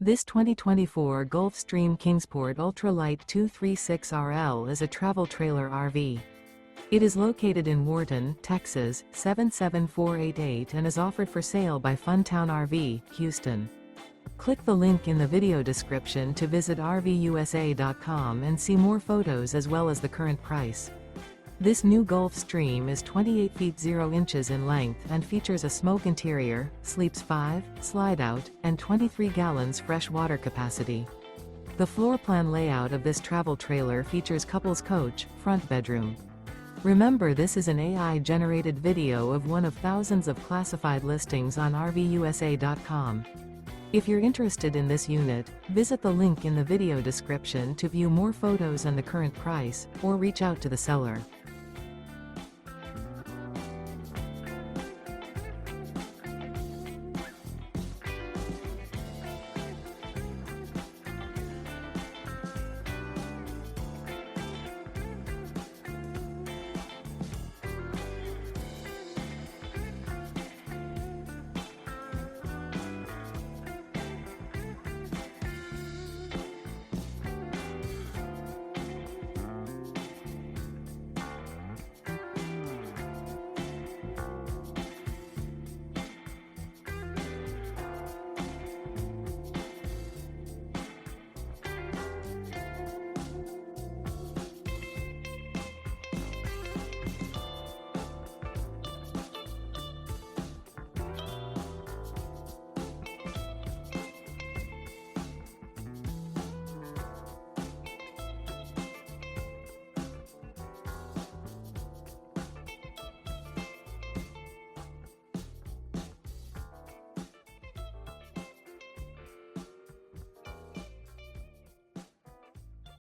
This 2024 Gulfstream Kingsport Ultralight 236RL is a travel trailer RV. It is located in Wharton, Texas, 77488 and is offered for sale by Funtown RV, Houston. Click the link in the video description to visit RVUSA.com and see more photos as well as the current price. This new Gulfstream is 28 feet 0 inches in length and features a smoke interior, sleeps 5, slide-out, and 23 gallons fresh water capacity. The floor plan layout of this travel trailer features couples coach, front bedroom. Remember, this is an AI-generated video of one of thousands of classified listings on RVUSA.com. If you're interested in this unit, visit the link in the video description to view more photos and the current price, or reach out to the seller.